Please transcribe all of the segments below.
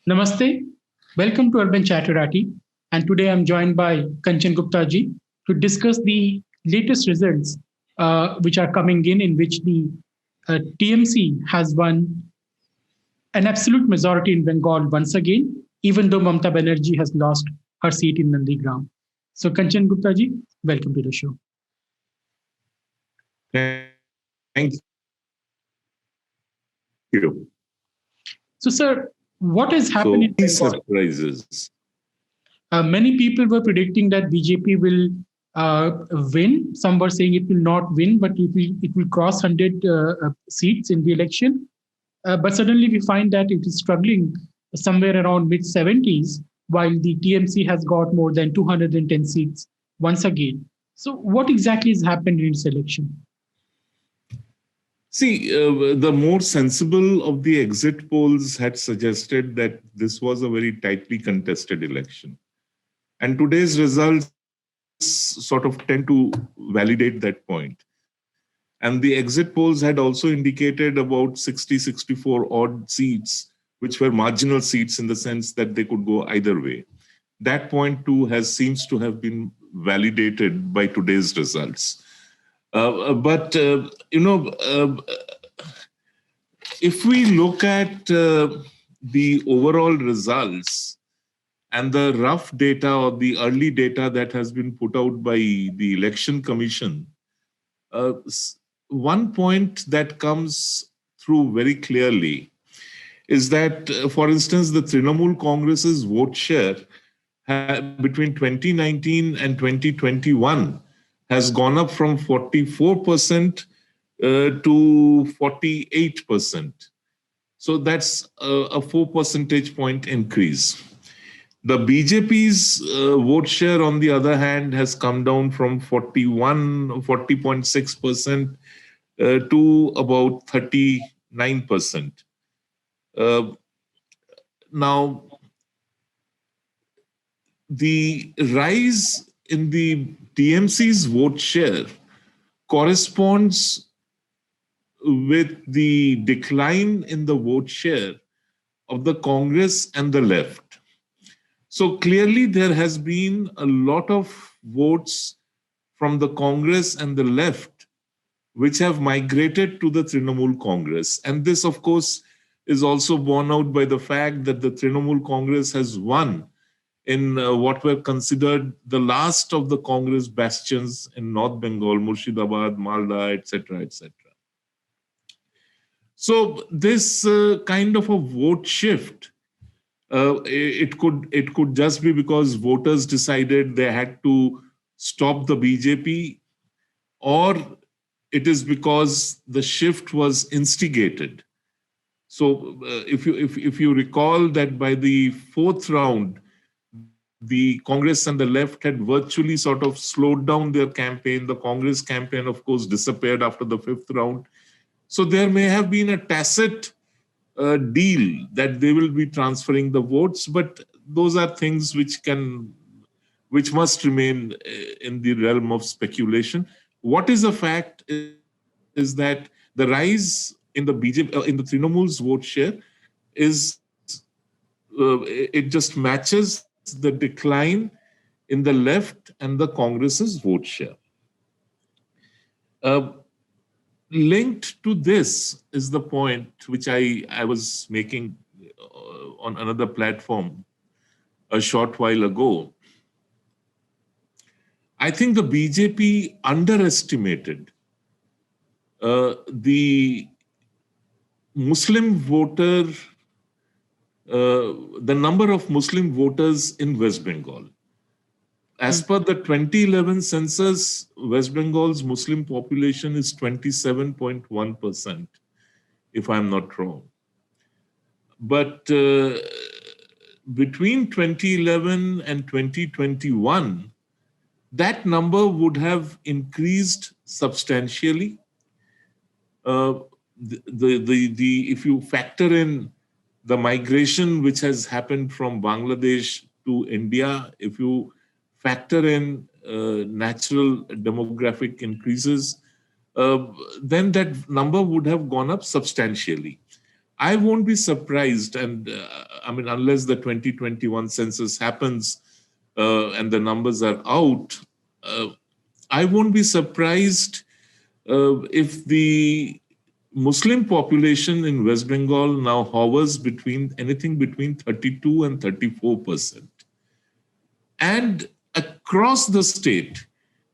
Namaste. Welcome to Urban Chatterati. And today I'm joined by Kanchan Gupta ji to discuss the latest results which are coming in which the TMC has won an absolute majority in Bengal once again, even though Mamta Banerjee has lost her seat in Nandigram. So, Kanchan Gupta ji, welcome to the show. Thank you. So, sir, what has happened in These Bengal? surprises. Many people were predicting that BJP will win. Some were saying it will not win, but it will cross 100 seats in the election. But suddenly we find that it is struggling somewhere around mid 70s, while the TMC has got more than 210 seats once again. So, what exactly has happened in this election? See, the more sensible of the exit polls had suggested that this was a very tightly contested election. And today's results sort of tend to validate that point. And the exit polls had also indicated about 60, 64 odd seats, which were marginal seats in the sense that they could go either way. That point too seems to have been validated by today's results. But if we look at the overall results and the rough data or the early data that has been put out by the Election Commission, one point that comes through very clearly is that, for instance, the Trinamool Congress's vote share between 2019 and 2021 has gone up from 44% to 48%. So that's a 4 percentage point increase. The BJP's vote share, on the other hand, has come down from 40.6% to about 39%. Now, the rise in the TMC's vote share corresponds with the decline in the vote share of the Congress and the left. So clearly there has been a lot of votes from the Congress and the left which have migrated to the Trinamool Congress. And this, of course, is also borne out by the fact that the Trinamool Congress has won in what were considered the last of the Congress bastions in North Bengal, Murshidabad, Malda, etc., etc. So this kind of a vote shift, it could just be because voters decided they had to stop the BJP, or it is because the shift was instigated. So if you recall that by the fourth round, the Congress and the left had virtually sort of slowed down their campaign. The Congress campaign, of course, disappeared after the fifth round. So there may have been a tacit deal that they will be transferring the votes, but those are things which must remain in the realm of speculation. What is a fact is that the rise in the BJP, in the Trinamool's vote share is it just matches the decline in the left and the Congress's vote share. Linked to this is the point which I was making on another platform a short while ago. I think the BJP underestimated the Muslim voter, the number of Muslim voters in West Bengal. As per the 2011 census, West Bengal's Muslim population is 27.1%, if I'm not wrong. But between 2011 and 2021, that number would have increased substantially. If you factor in the migration which has happened from Bangladesh to India, if you factor in natural demographic increases, then that number would have gone up substantially. I won't be surprised, and I mean, unless the 2021 census happens and the numbers are out, uh, I won't be surprised if the Muslim population in West Bengal now hovers between anything between 32 and 34%. And across the state,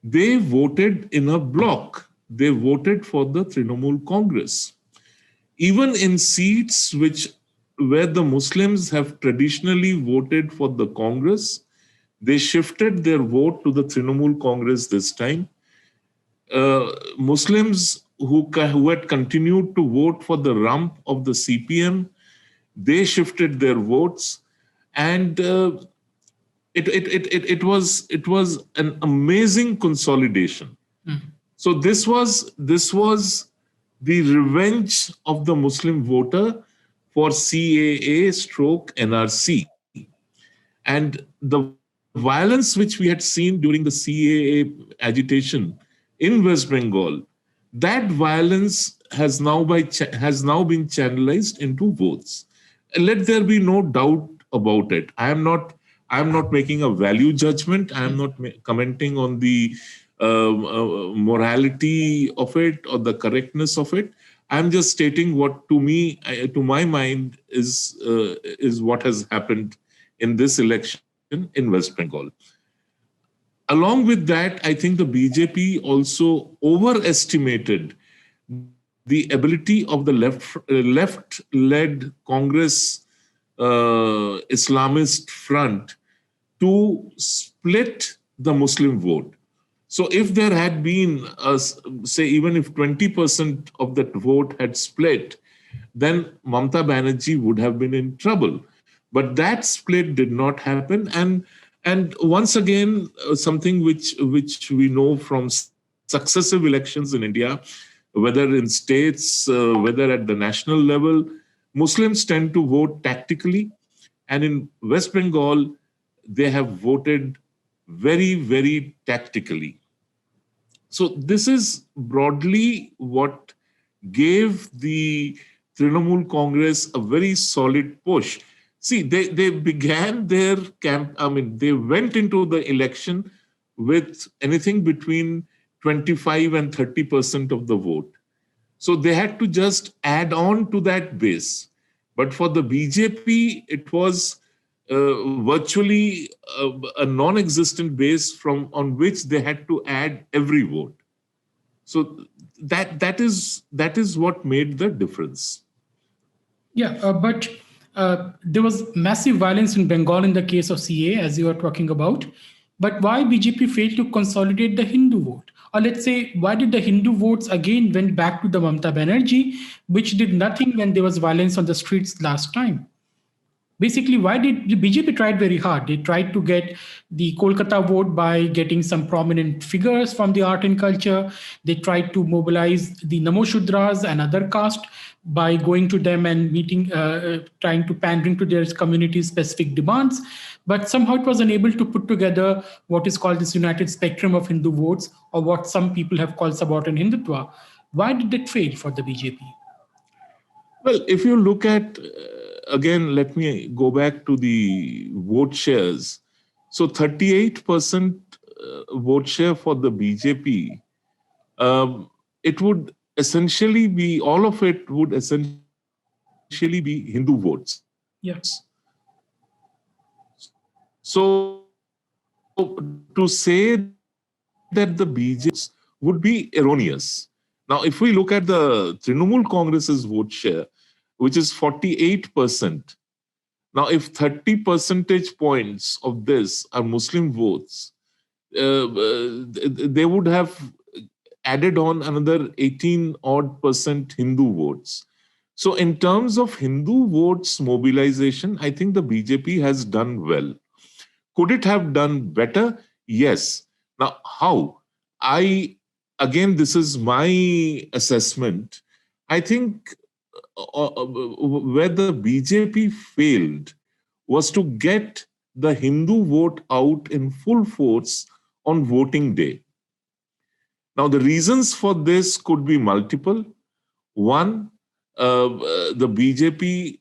they voted in a block. They voted for the Trinamool Congress. Even in seats where the Muslims have traditionally voted for the Congress, they shifted their vote to the Trinamool Congress this time. Muslims who had continued to vote for the rump of the CPM, they shifted their votes, and it was an amazing consolidation. So this was the revenge of the Muslim voter for CAA stroke NRC. And the violence which we had seen during the CAA agitation in West Bengal, that violence has now been channelized into votes. Let there be no doubt about it. I am not making a value judgment. I am not commenting on the morality of it or the correctness of it. I'm just stating what, to me, to my mind, is what has happened in this election in West Bengal. Along with that, I think the BJP also overestimated the ability of the left-led Congress Islamist front to split the Muslim vote. So if there had been, say, even if 20% of that vote had split, then Mamata Banerjee would have been in trouble. But that split did not happen. And once again, something which we know from successive elections in India, whether in states, whether at the national level, Muslims tend to vote tactically. And in West Bengal, they have voted very, very tactically. So this is broadly what gave the Trinamool Congress a very solid push. See, they began their camp, they went into the election with anything between 25 and 30% of the vote. So they had to just add on to that base. But for the BJP, it was virtually a non-existent base on which they had to add every vote. So that is what made the difference. Yeah, but there was massive violence in Bengal in the case of CA, as you are talking about. But why BJP failed to consolidate the Hindu vote? Or let's say, why did the Hindu votes again went back to the Mamata Banerjee, which did nothing when there was violence on the streets last time? Basically, why did the BJP tried very hard? They tried to get the Kolkata vote by getting some prominent figures from the art and culture. They tried to mobilize the Namoshudras and other caste by going to them and meeting, trying to pandering to their community-specific demands. But somehow it was unable to put together what is called this united spectrum of Hindu votes, or what some people have called Subaltern Hindutva. Why did it fail for the BJP? Well, if you look at, again, let me go back to the vote shares. So 38% vote share for the BJP, it would essentially be, all of it would essentially be Hindu votes. Yes. So to say that the BJP would be erroneous. Now, if we look at the Trinamool Congress's vote share, which is 48%. Now, if 30 percentage points of this are Muslim votes, they would have added on another 18 odd % Hindu votes. So in terms of Hindu votes mobilization, I think the BJP has done well. Could it have done better? Yes. Now, how? Again, this is my assessment. I think where the BJP failed was to get the Hindu vote out in full force on voting day. Now, the reasons for this could be multiple. One, the BJP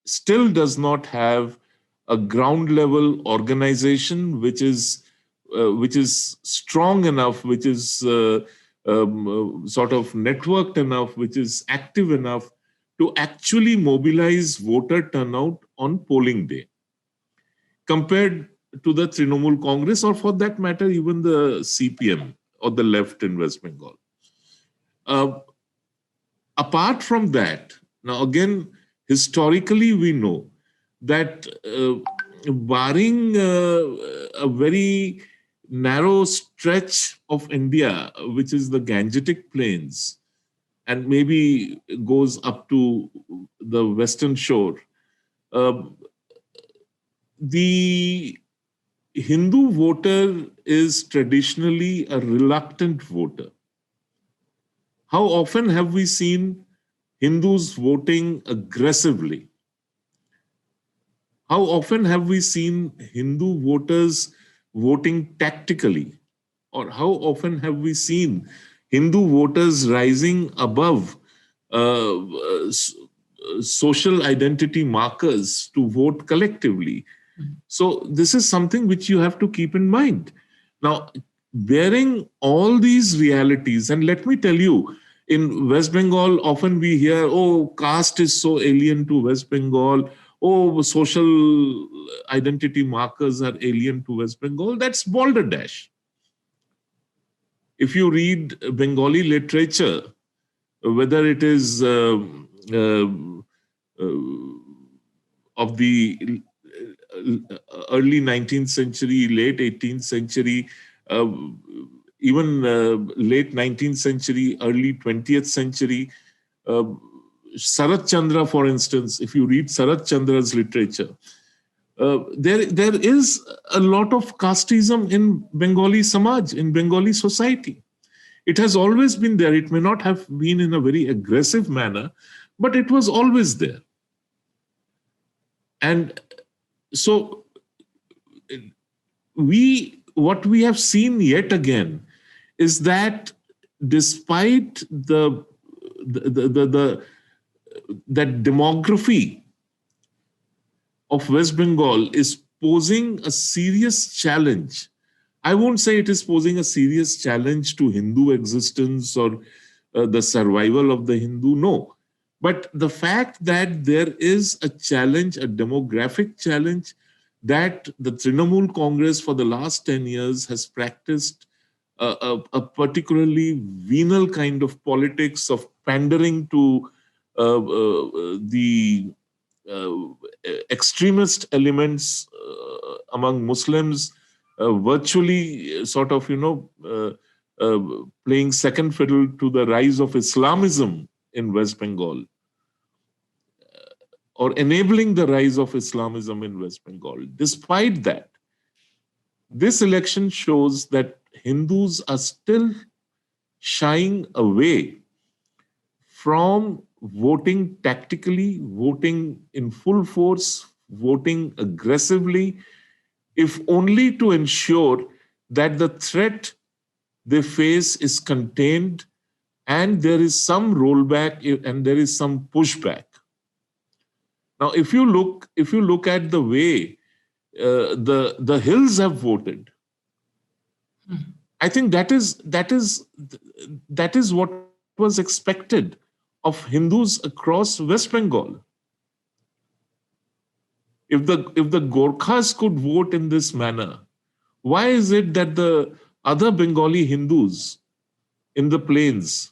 still does not have a ground level organization which is strong enough, which is sort of networked enough, which is active enough to actually mobilize voter turnout on polling day, compared to the Trinamool Congress, or for that matter, even the CPM or the left in West Bengal. Apart from that, now again, historically we know that barring a very narrow stretch of India, which is the Gangetic Plains, and maybe goes up to the western shore, the Hindu voter is traditionally a reluctant voter. How often have we seen Hindus voting aggressively? How often have we seen Hindu voters voting tactically? Or how often have we seen Hindu voters rising above social identity markers to vote collectively? So this is something which you have to keep in mind. Now, bearing all these realities, and let me tell you, in West Bengal, often we hear, oh, caste is so alien to West Bengal. Oh, social identity markers are alien to West Bengal. That's balderdash. If you read Bengali literature, whether it is of the early 19th century, late 18th century, even late 19th century, early 20th century, Sarat Chandra, for instance, if you read Sarat Chandra's literature, there is a lot of casteism in Bengali Samaj, in Bengali society. It has always been there. It may not have been in a very aggressive manner, but it was always there. And so what we have seen yet again is that despite that demography of West Bengal is posing a serious challenge. I won't say it is posing a serious challenge to Hindu existence or the survival of the Hindu, no. But the fact that there is a challenge, a demographic challenge, that the Trinamool Congress for the last 10 years has practiced a particularly venal kind of politics of pandering to the extremist elements among Muslims, virtually sort of, playing second fiddle to the rise of Islamism in West Bengal, or enabling the rise of Islamism in West Bengal. Despite that, this election shows that Hindus are still shying away from voting tactically, voting in full force, voting aggressively, if only to ensure that the threat they face is contained and there is some rollback and there is some pushback. Now, if you look at the way the hills have voted, I think that is what was expected of Hindus across West Bengal. If the Gorkhas could vote in this manner, why is it that the other Bengali Hindus in the plains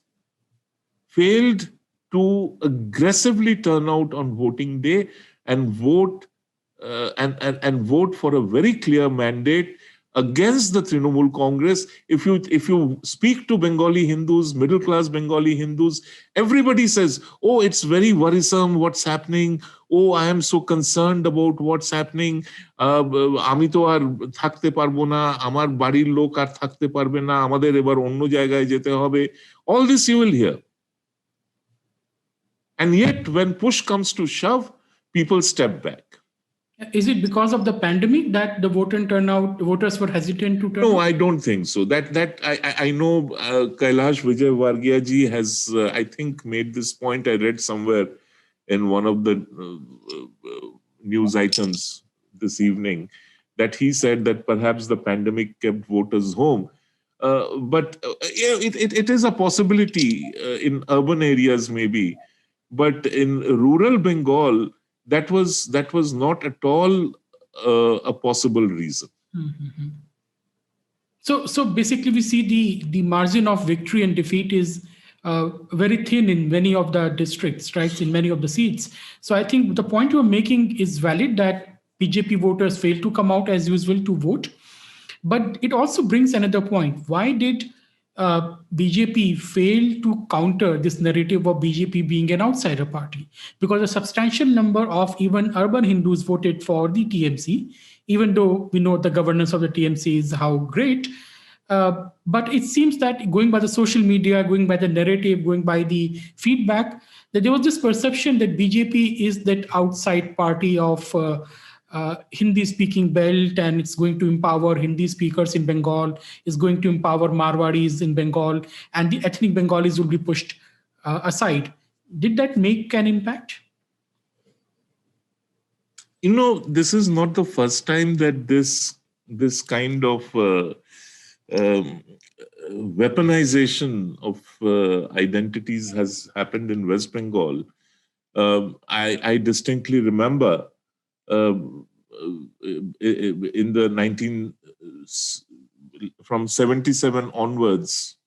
failed to aggressively turn out on voting day and vote vote for a very clear mandate against the Trinamool Congress? If you speak to Bengali Hindus, middle class Bengali Hindus, everybody says, "Oh, it's very worrisome what's happening. Oh, I am so concerned about what's happening. আমি তো আর থাকতে পারবো না, আমার বাড়ির লোক আর থাকতে পারবে না, আমাদের এবার অন্য জায়গায় যেতে হবে." All this you will hear. And yet, when push comes to shove, people step back. Is it because of the pandemic that the voters were hesitant to turn No, out? I don't think so. That I know Kailash Vijay Varghya ji has I think made this point. I read somewhere in one of the news items this evening that he said that perhaps the pandemic kept voters home. But it is a possibility in urban areas maybe, but in rural Bengal that was not at all a possible reason. Mhm. So basically, we see the margin of victory and defeat is very thin in many of the districts, right? In many of the seats. So I think the point you're making is valid that BJP voters fail to come out as usual to vote. But it also brings another point. Why did BJP fail to counter this narrative of BJP being an outsider party? Because a substantial number of even urban Hindus voted for the TMC, even though we know the governance of the TMC is how great. But it seems that going by the social media, going by the narrative, going by the feedback, that there was this perception that BJP is that outside party of Hindi speaking belt, and it's going to empower Hindi speakers in Bengal, is going to empower Marwadis in Bengal, and the ethnic Bengalis will be pushed aside. Did that make an impact? This is not the first time that this kind of um, weaponization of identities has happened in West Bengal. I distinctly remember in the 19 from 77 onwards,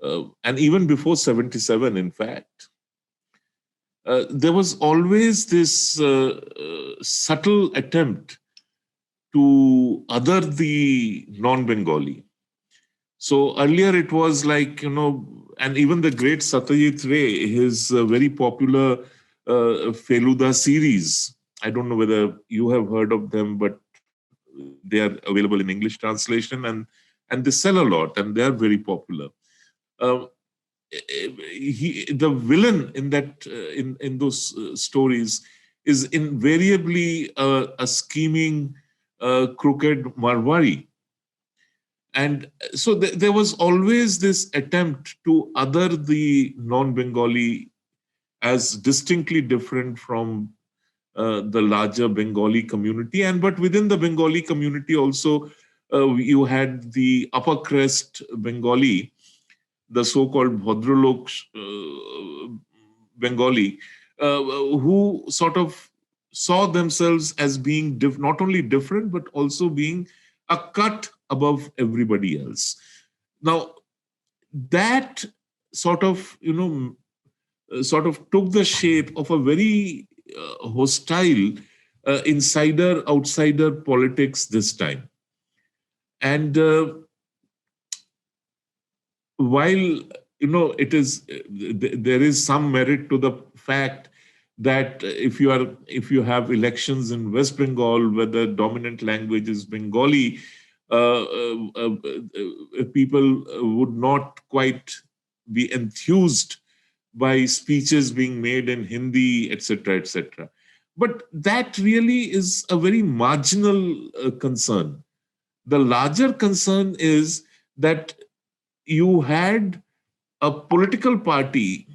and even before 77, in fact, there was always this subtle attempt to other the non-Bengali. So earlier it was like, and even the great Satyajit Ray, his very popular Feluda series, I don't know whether you have heard of them, but they are available in English translation, and they sell a lot, and they are very popular. Uh, the villain in that in those stories is invariably a scheming, crooked Marwari, and so there was always this attempt to other the non-Bengali as distinctly different from the larger Bengali community. And but within the Bengali community also, you had the upper crest Bengali, the so-called Bhadralok Bengali, who sort of saw themselves as being not only different, but also being a cut above everybody else. Now, that sort of, sort of took the shape of a very hostile insider-outsider politics this time. And while it is there is some merit to the fact that if you have elections in West Bengal where the dominant language is Bengali, people would not quite be enthused by speeches being made in Hindi, etc., etc. But that really is a very marginal concern. The larger concern is that you had a political party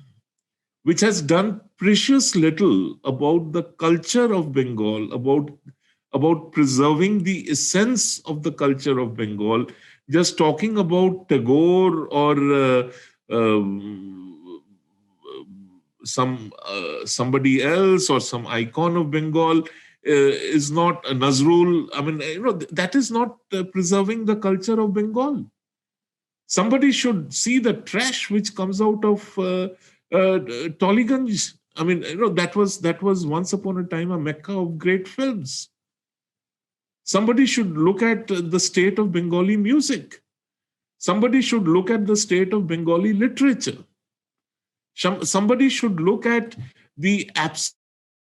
which has done precious little about the culture of Bengal, about preserving the essence of the culture of Bengal, just talking about Tagore or somebody else or some icon of Bengal is not Nazrul. I mean, that is not preserving the culture of Bengal. Somebody should see the trash which comes out of Tollygunj. I mean, that was once upon a time a mecca of great films. Somebody should look at the state of Bengali music. Somebody should look at the state of Bengali literature. Somebody should look at the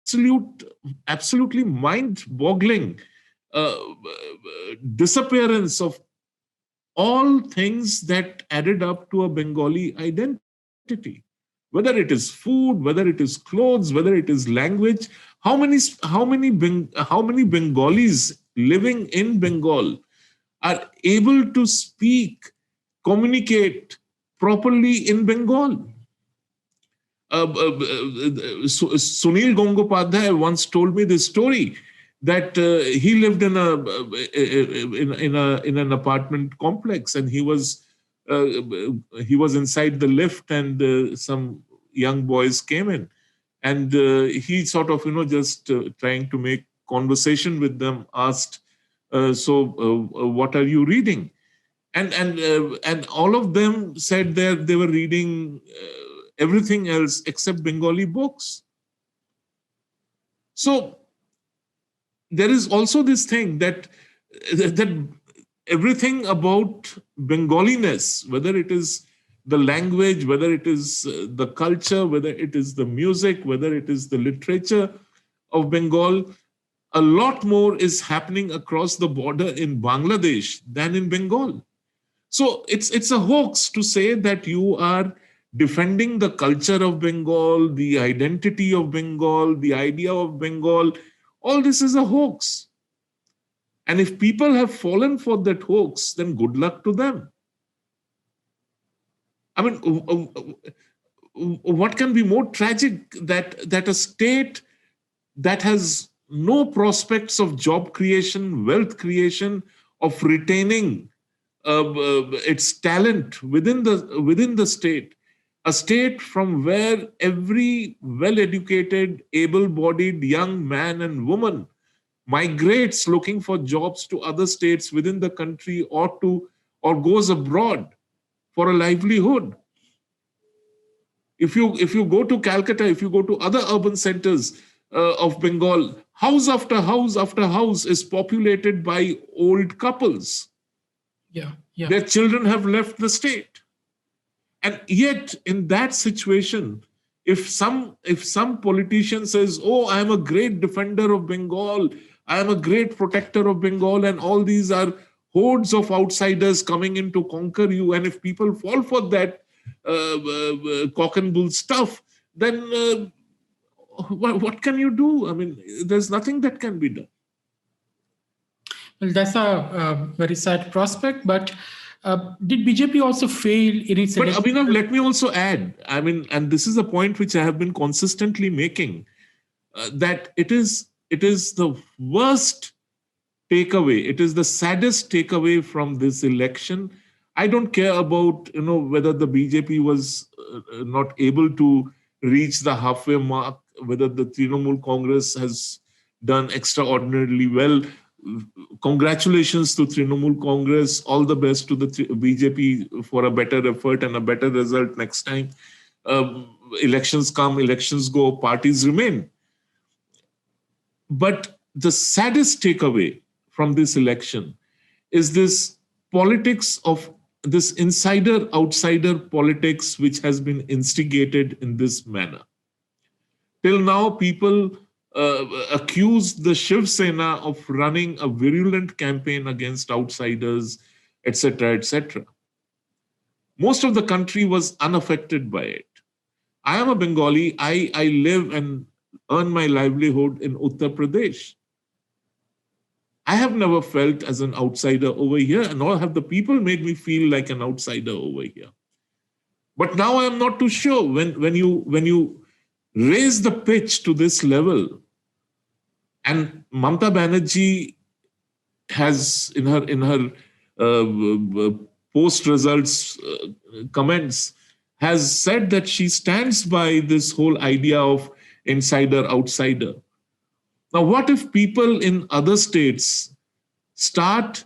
absolutely mind-boggling disappearance of all things that added up to a Bengali identity. Whether it is food, whether it is clothes, whether it is language, how many Bengalis living in Bengal are able to speak, communicate properly in Bengal? Sunil Gangopadhyay once told me this story that he lived in an apartment complex, and he was inside the lift, and some young boys came in, and he sort of just trying to make conversation with them, asked, what are you reading? And all of them said that they were reading everything else except Bengali books. So there is also this thing that everything about Bengaliness, whether it is the language, whether it is the culture, whether it is the music, whether it is the literature of Bengal, a lot more is happening across the border in Bangladesh than in Bengal. So it's a hoax to say that you are defending the culture of Bengal, the identity of Bengal, the idea of Bengal. All this is a hoax. And if people have fallen for that hoax, then good luck to them. I mean, what can be more tragic that a state that has no prospects of job creation, wealth creation, of retaining its talent within the state, a state from where every well-educated, able-bodied young man and woman migrates looking for jobs to other states within the country, or goes abroad for a livelihood. If you go to Calcutta, if you go to other urban centers of Bengal, house after house after house is populated by old couples. Yeah. Their children have left the state. And yet, in that situation, if some politician says, "Oh, I am a great defender of Bengal, I am a great protector of Bengal, and all these are hordes of outsiders coming in to conquer you," and if people fall for that cock and bull stuff, then what can you do? I mean, there's nothing that can be done. Well, that's a very sad prospect, but did BJP also fail in its election? But Abhinav, let me also add, I mean, and this is a point which I have been consistently making, that it is the worst takeaway, it is the saddest takeaway from this election. I don't care about whether the BJP was not able to reach the halfway mark, whether the Trinamool Congress has done extraordinarily well. Congratulations to Trinamool Congress. All the best to the BJP for a better effort and a better result next time. Elections come, elections go, parties remain. But the saddest takeaway from this election is this politics of this insider-outsider politics which has been instigated in this manner. Till now, people accused the Shiv Sena of running a virulent campaign against outsiders, etc., etc. Most of the country was unaffected by it. I am a Bengali. I live and earn my livelihood in Uttar Pradesh. I have never felt as an outsider over here, nor have the people made me feel like an outsider over here. But now I am not too sure. When you raise the pitch to this level, and Mamata Banerjee has in her post results comments has said that she stands by this whole idea of insider outsider. Now, what if people in other states start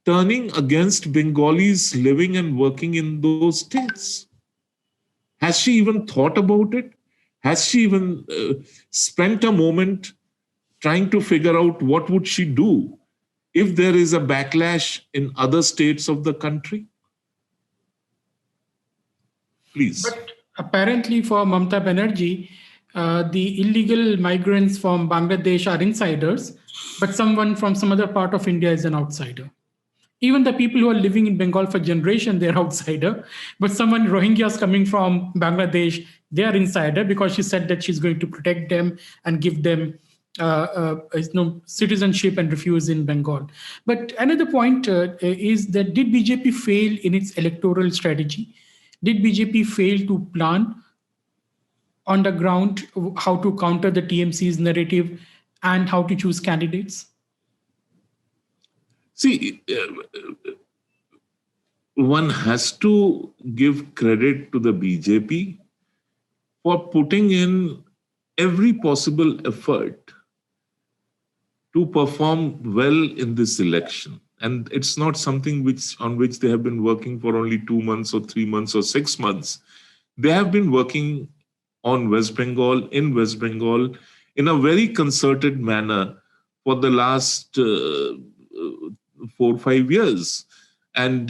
turning against Bengalis living and working in those states? Has she even thought about it? Has she even spent a moment trying to figure out what would she do if there is a backlash in other states of the country? Please. But apparently for Mamata Banerjee, the illegal migrants from Bangladesh are insiders, but someone from some other part of India is an outsider. Even the people who are living in Bengal for generation, they're outsider. But someone Rohingyas coming from Bangladesh, they are insider because she said that she's going to protect them and give them citizenship and refuge in Bengal. But another point is that did BJP fail in its electoral strategy? Did BJP fail to plan on the ground how to counter the TMC's narrative and how to choose candidates? See, one has to give credit to the BJP for putting in every possible effort to perform well in this election. And it's not something on which they have been working for only 2 months or 3 months or 6 months. They have been working on West Bengal, in West Bengal, in a very concerted manner for the last 4 or 5 years. And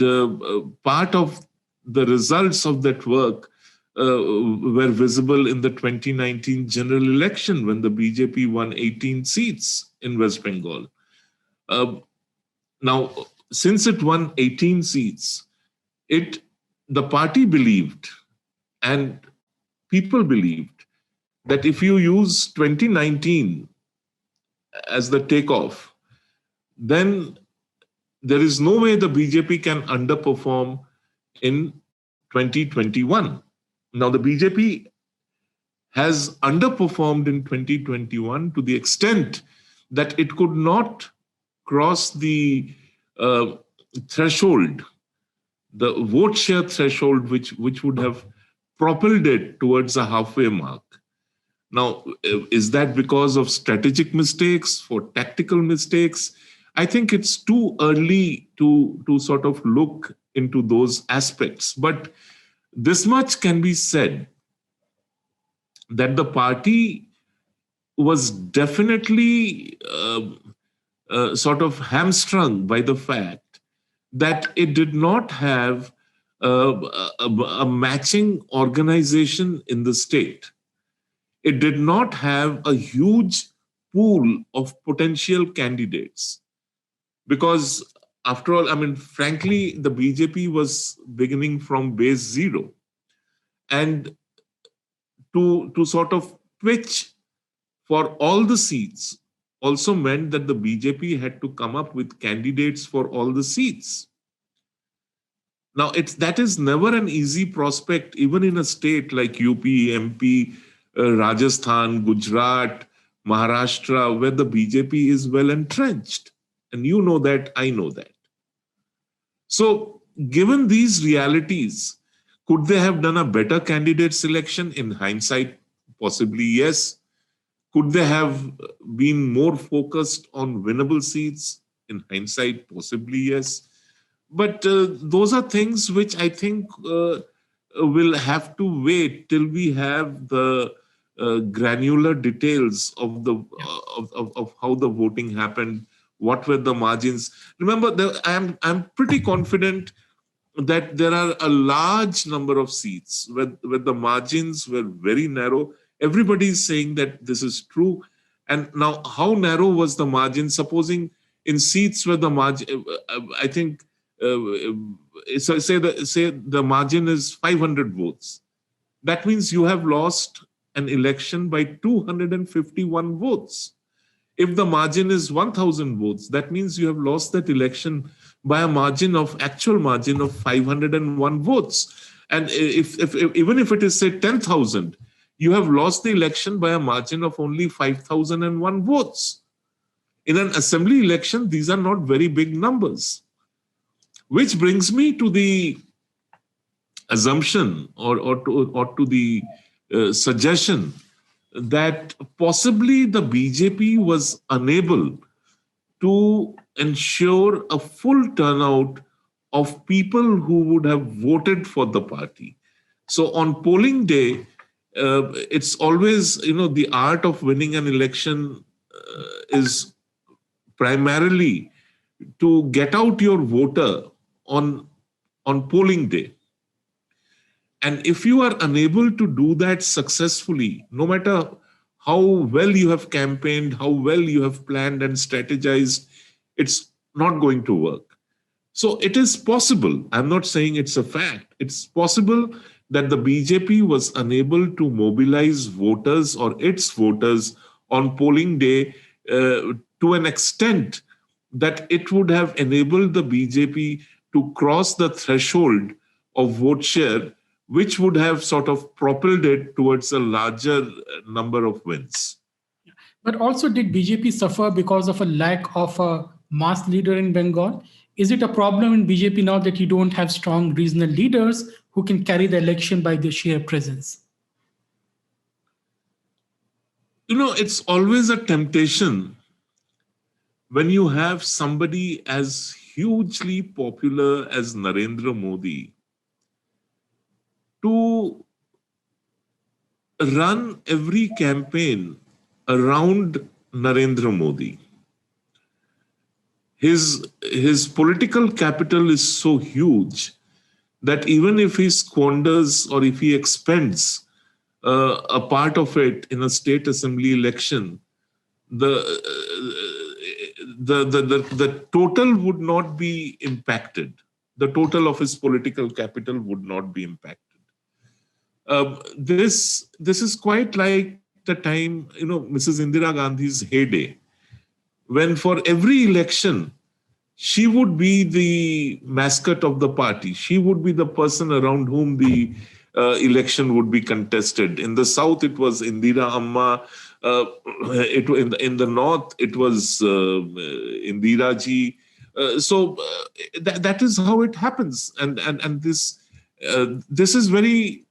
part of the results of that work were visible in the 2019 general election when the BJP won 18 seats in West Bengal. Now, since it won 18 seats, the party believed and people believed that if you use 2019 as the takeoff, then there is no way the BJP can underperform in 2021. Now, the BJP has underperformed in 2021 to the extent that it could not cross the threshold, the vote share threshold, which would have propelled it towards a halfway mark. Now, is that because of strategic mistakes, for tactical mistakes? I think it's too early to sort of look into those aspects. But this much can be said, that the party was definitely sort of hamstrung by the fact that it did not have a matching organization in the state. It did not have a huge pool of potential candidates. Because after all, I mean, frankly, the BJP was beginning from base zero. And to sort of pitch for all the seats also meant that the BJP had to come up with candidates for all the seats. Now, that is never an easy prospect, even in a state like UP, MP, Rajasthan, Gujarat, Maharashtra, where the BJP is well entrenched. And you know that, I know that. So, given these realities, could they have done a better candidate selection? In hindsight, possibly yes. Could they have been more focused on winnable seats? In hindsight, possibly yes. But those are things which I think will have to wait till we have the granular details of of how the voting happened. What were the margins? Remember, I'm pretty confident that there are a large number of seats where the margins were very narrow. Everybody is saying that this is true. And now, how narrow was the margin? Supposing in seats where the margin, I think, so say the margin is 500 votes. That means you have lost an election by 251 votes. If the margin is 1,000 votes, that means you have lost that election by a actual margin of 501 votes. And even if it is, say, 10,000, you have lost the election by a margin of only 5,001 votes. In an assembly election, these are not very big numbers. Which brings me to the assumption or to the suggestion that possibly the BJP was unable to ensure a full turnout of people who would have voted for the party. So on polling day, it's always, the art of winning an election is primarily to get out your voter on polling day. And if you are unable to do that successfully, no matter how well you have campaigned, how well you have planned and strategized, it's not going to work. So it is possible. I'm not saying it's a fact. It's possible that the BJP was unable to mobilize voters or its voters on polling day to an extent that it would have enabled the BJP to cross the threshold of vote share, which would have sort of propelled it towards a larger number of wins. But also, did BJP suffer because of a lack of a mass leader in Bengal? Is it a problem in BJP now that you don't have strong regional leaders who can carry the election by their sheer presence? It's always a temptation when you have somebody as hugely popular as Narendra Modi to run every campaign around Narendra Modi. His political capital is so huge that even if he squanders or if he expends a part of it in a state assembly election, the total would not be impacted. The total of his political capital would not be impacted. This is quite like the time, Mrs. Indira Gandhi's heyday, when for every election, she would be the mascot of the party. She would be the person around whom the election would be contested. In the South, it was Indira Amma. In the North, it was Indira Ji. That is how it happens. And this is very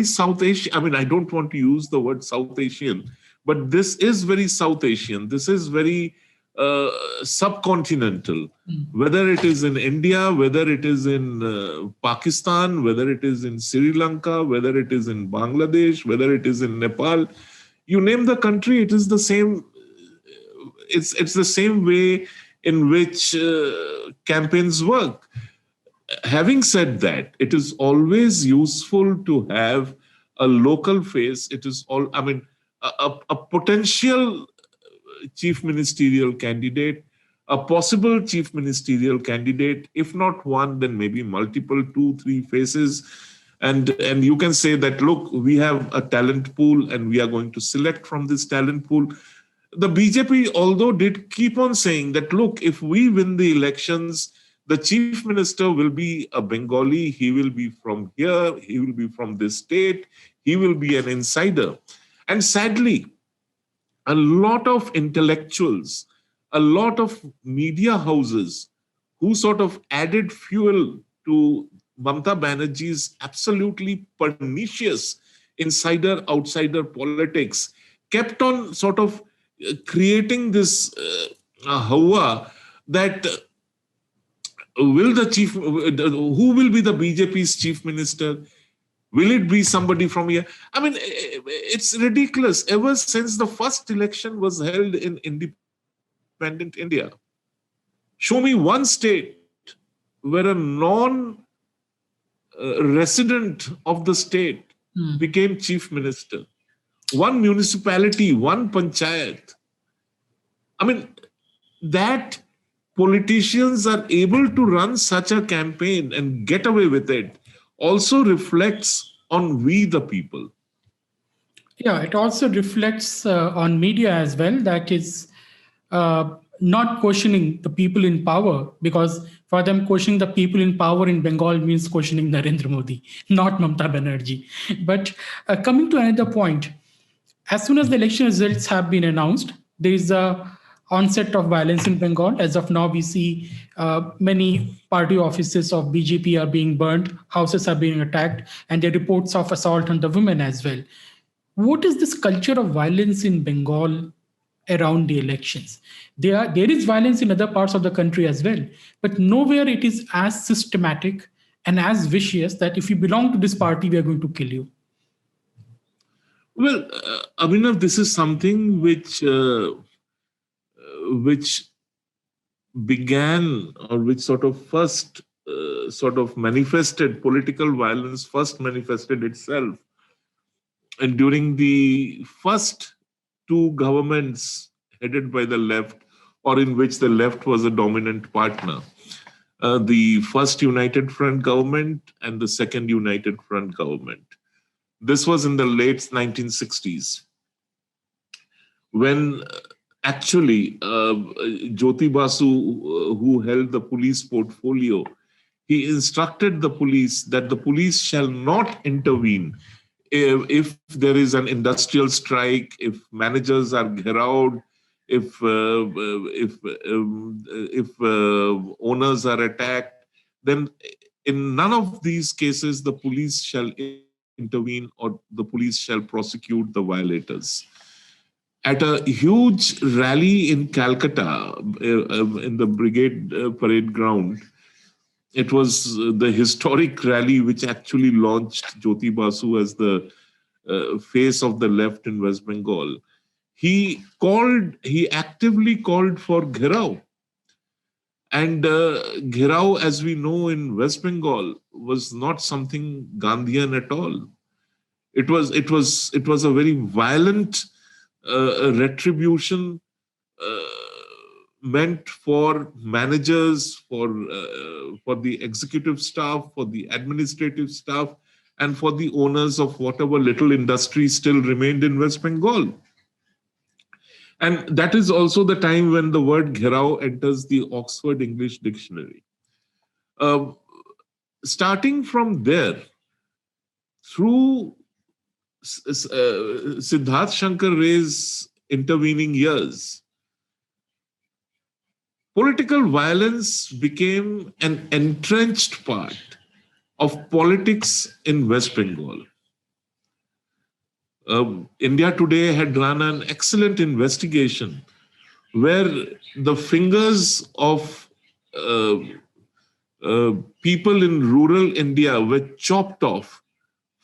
South Asian. I mean, I don't want to use the word South Asian, but this is very South Asian. This is very subcontinental. Whether it is in India, whether it is in Pakistan, whether it is in Sri Lanka, whether it is in Bangladesh, whether it is in Nepal, you name the country, it is the same. It's the same way in which campaigns work. Having said that, it is always useful to have a local face. It is a potential chief ministerial candidate, a possible chief ministerial candidate, if not one, then maybe multiple, 2, 3 faces. And you can say that, look, we have a talent pool and we are going to select from this talent pool. The BJP, although did keep on saying that, look, if we win the elections, the chief minister will be a Bengali. He will be from here. He will be from this state. He will be an insider. And sadly, a lot of intellectuals, a lot of media houses who sort of added fuel to Mamata Banerjee's absolutely pernicious insider-outsider politics kept on sort of creating this hawa that who will be the BJP's chief minister? Will it be somebody from here? I mean, it's ridiculous. Ever since the first election was held in independent India, show me one state where a non-resident of the state became chief minister. One municipality, one panchayat. I mean, that politicians are able to run such a campaign and get away with it also reflects on we the people. Yeah, it also reflects on media as well, that is not questioning the people in power, because for them questioning the people in power in Bengal means questioning Narendra Modi, not Mamata Banerjee. But coming to another point, as soon as the election results have been announced, there is a onset of violence in Bengal. As of now, we see many party offices of BJP are being burned, houses are being attacked, and there are reports of assault on the women as well. What is this culture of violence in Bengal around the elections? There is violence in other parts of the country as well, but nowhere it is as systematic and as vicious that if you belong to this party, we are going to kill you. Well, Abhinav, this is something which began, or which sort of first manifested, political violence first manifested itself and during the first 2 governments headed by the left, or in which the left was a dominant partner. the first United Front government and the second United Front government. This was in the late 1960s, when actually Jyoti Basu, who held the police portfolio, he instructed the police that the police shall not intervene if there is an industrial strike, if managers are gherawed, if owners are attacked, then in none of these cases the police shall intervene or the police shall prosecute the violators. At a huge rally in Calcutta, in the Brigade Parade Ground, it was the historic rally which actually launched Jyoti Basu as the face of the left in West Bengal. He actively called for Gherav. And Gherav, as we know in West Bengal, was not something Gandhian at all. It was a very violent retribution meant for managers, for the executive staff, for the administrative staff, and for the owners of whatever little industry still remained in West Bengal. And that is also the time when the word Gherav enters the Oxford English Dictionary. Starting from there, through Siddharth Shankar Ray's intervening years, political violence became an entrenched part of politics in West Bengal. India Today had run an excellent investigation where the fingers of people in rural India were chopped off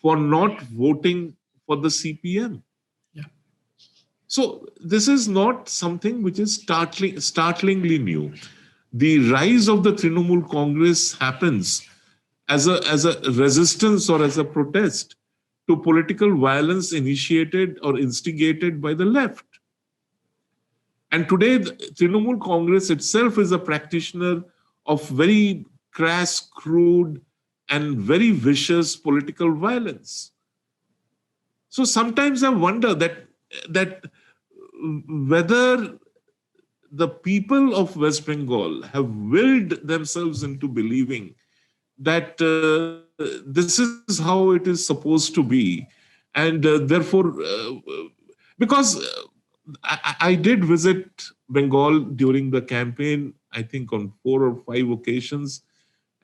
for not voting for the CPM. Yeah. So this is not something which is startlingly new. The rise of the Trinamool Congress happens as a resistance or as a protest to political violence initiated or instigated by the left. And today, the Trinamool Congress itself is a practitioner of very crass, crude, and very vicious political violence. So sometimes I wonder that whether the people of West Bengal have willed themselves into believing that this is how it is supposed to be. And therefore, because I did visit Bengal during the campaign, I think on 4 or 5 occasions.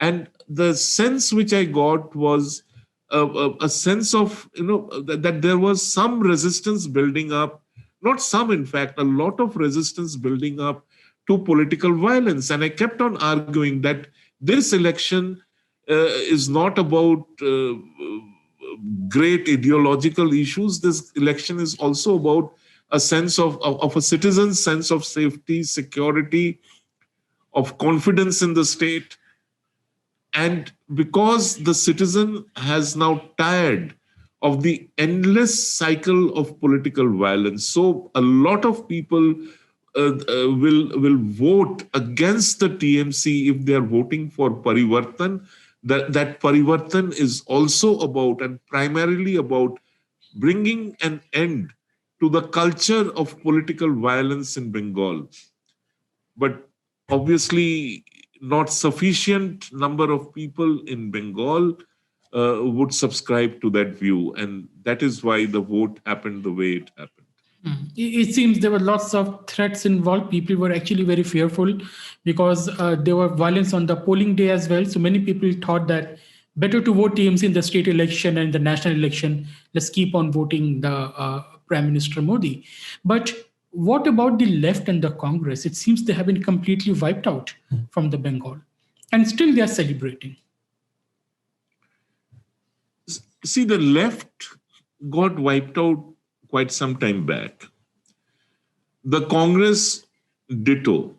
And the sense which I got was a sense of, that there was some resistance building up, not some, in fact, a lot of resistance building up to political violence. And I kept on arguing that this election is not about great ideological issues. This election is also about a sense of a citizen's sense of safety, security, of confidence in the state. And because the citizen has now tired of the endless cycle of political violence, so a lot of people will vote against the TMC if they are voting for Parivartan. That Parivartan is also about, and primarily about, bringing an end to the culture of political violence in Bengal. But obviously, not sufficient number of people in Bengal would subscribe to that view. And that is why the vote happened the way it happened. It seems there were lots of threats involved. People were actually very fearful because there were violence on the polling day as well. So many people thought that better to vote TMC in the state election and the national election. Let's keep on voting the Prime Minister Modi. But what about the left and the Congress? It seems they have been completely wiped out from the Bengal. And still they are celebrating. See, the left got wiped out quite some time back. The Congress, ditto.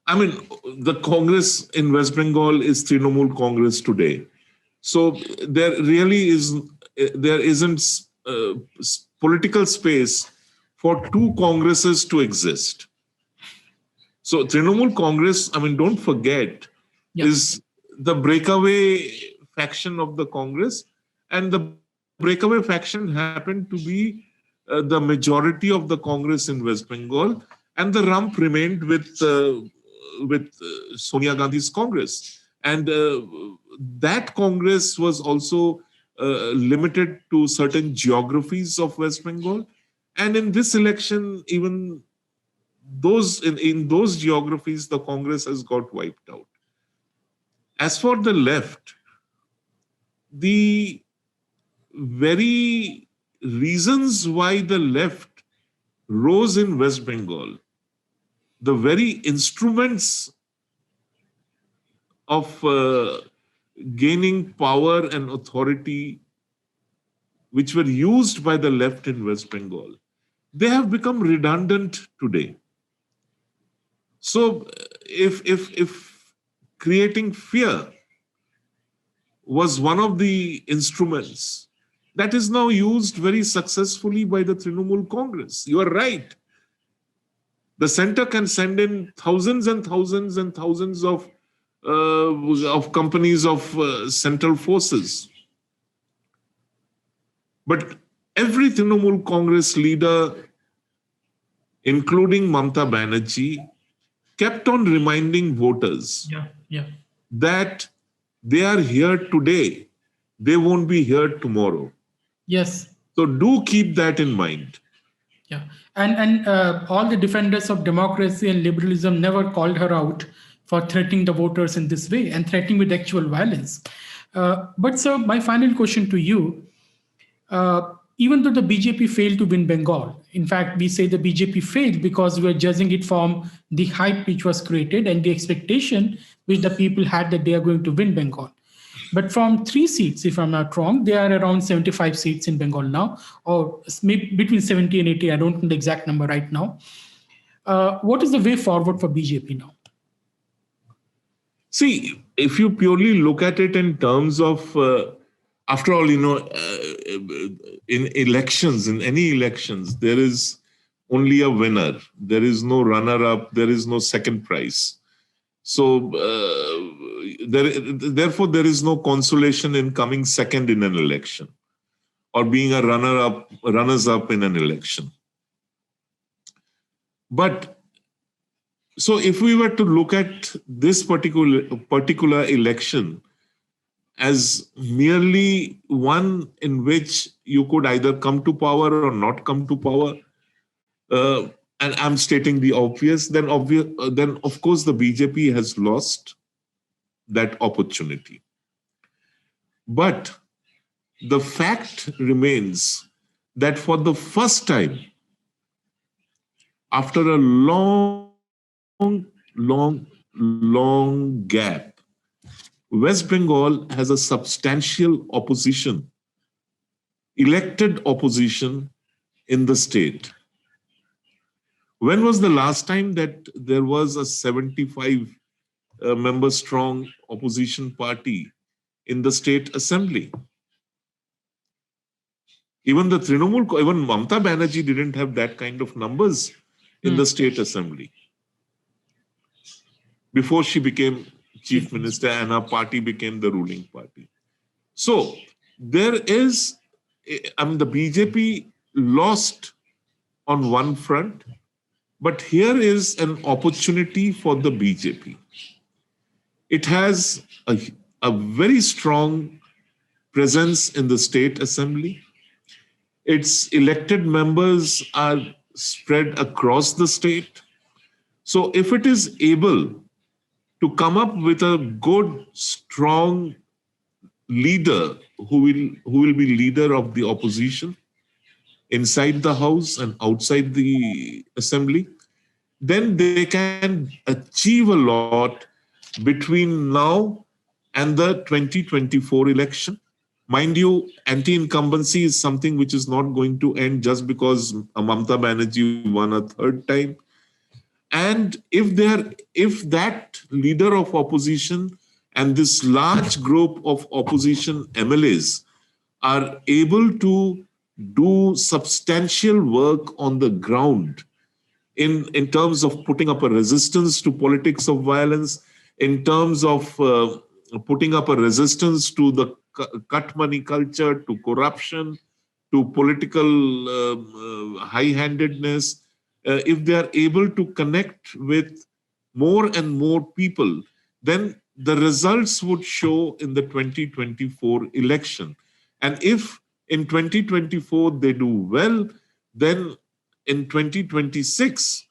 I mean, the Congress in West Bengal is Trinamool Congress today. So there isn't political space for two Congresses to exist. So Trinamool Congress, I mean, don't forget Yeah. is the breakaway faction of the Congress. And the breakaway faction happened to be the majority of the Congress in West Bengal. And the rump remained with Sonia Gandhi's Congress. And that Congress was also limited to certain geographies of West Bengal. And in this election, even those in those geographies, the Congress has got wiped out. As for the left, the very reasons why the left rose in West Bengal, the very instruments of gaining power and authority which were used by the left in West Bengal, they have become redundant today. So if creating fear was one of the instruments, that is now used very successfully by the Trinamool Congress. You are right. The center can send in thousands and thousands and thousands of companies of central forces. But every Trinamool Congress leader, including Mamata Banerjee, kept on reminding voters that they are here today, they won't be here tomorrow. Yes. So do keep that in mind. Yeah, and all the defenders of democracy and liberalism never called her out for threatening the voters in this way and threatening with actual violence. But sir, my final question to you, even though the BJP failed to win Bengal, in fact, we say the BJP failed because we are judging it from the hype which was created and the expectation which the people had that they are going to win Bengal. But from 3 seats, if I'm not wrong, there are around 75 seats in Bengal now, or maybe between 70 and 80. I don't know the exact number right now. What is the way forward for BJP now? See, if you purely look at it in terms of, after all, in elections, in any elections, there is only a winner. There is no runner-up. There is no second prize. So, therefore, there is no consolation in coming second in an election or being a runners-up in an election. But so, if we were to look at this particular election as merely one in which you could either come to power or not come to power, and I'm stating the obvious, then of course the BJP has lost that opportunity. But the fact remains that for the first time, after a long gap, West Bengal has a substantial opposition, elected opposition in the state. When was the last time that there was a 75 member strong opposition party in the state assembly? Even the Trinamool, even Mamata Banerjee didn't have that kind of numbers in the state assembly before she became chief minister and her party became the ruling party. So there is, the BJP lost on one front, but here is an opportunity for the BJP. It has a very strong presence in the state assembly. Its elected members are spread across the state. So if it is able to come up with a good, strong leader who will be leader of the opposition inside the house and outside the assembly, then they can achieve a lot between now and the 2024 election. Mind you, anti-incumbency is something which is not going to end just because Mamata Banerjee won a third time. And if that leader of opposition and this large group of opposition MLAs are able to do substantial work on the ground in terms of putting up a resistance to politics of violence, in terms of putting up a resistance to the cut money culture, to corruption, to political high-handedness, if they are able to connect with more and more people, then the results would show in the 2024 election. And if in 2024 they do well, then in 2026,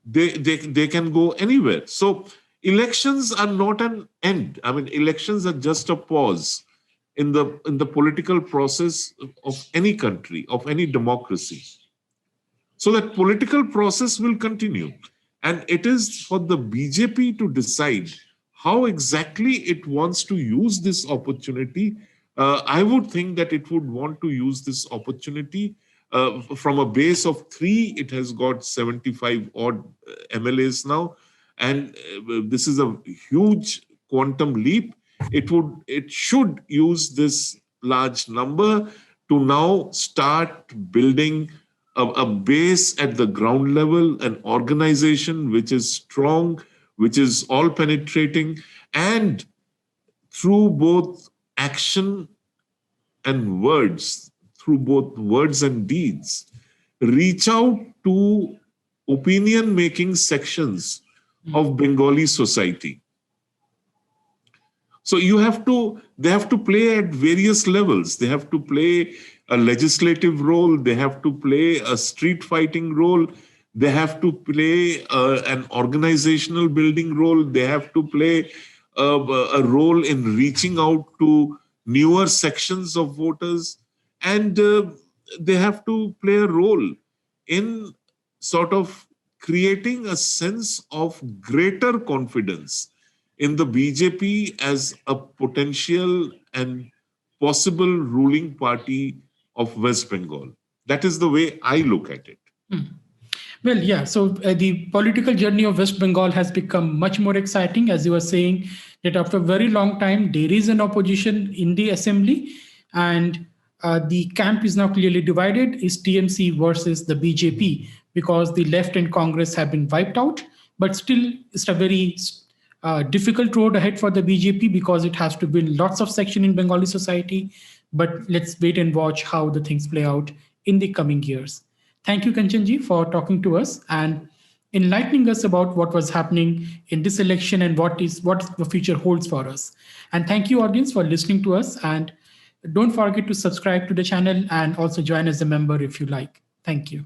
they can go anywhere. So elections are not an end. I mean, elections are just a pause in the political process of any country, of any democracy. So that political process will continue. And it is for the BJP to decide how exactly it wants to use this opportunity. I would think that it would want to use this opportunity. From a base of 3, it has got 75 odd MLAs now. And this is a huge quantum leap. It should use this large number to now start building a base at the ground level, an organization which is strong, which is all penetrating, and through both action and words, through both words and deeds, reach out to opinion-making sections of Bengali society. So they have to play at various levels. They have to play a legislative role. They have to play a street fighting role. They have to play an organizational building role. They have to play a role in reaching out to newer sections of voters. And they have to play a role in sort of creating a sense of greater confidence in the BJP as a potential and possible ruling party of West Bengal. That is the way I look at it. Well, yeah. So the political journey of West Bengal has become much more exciting, as you were saying, that after a very long time, there is an opposition in the assembly, and the camp is now clearly divided, is TMC versus the BJP, because the left and Congress have been wiped out. But still, it's a very difficult road ahead for the BJP because it has to build lots of section in Bengali society. But let's wait and watch how the things play out in the coming years. Thank you, Kanchanji, for talking to us and enlightening us about what was happening in this election and what the future holds for us. And thank you, audience, for listening to us. And don't forget to subscribe to the channel and also join as a member if you like. Thank you.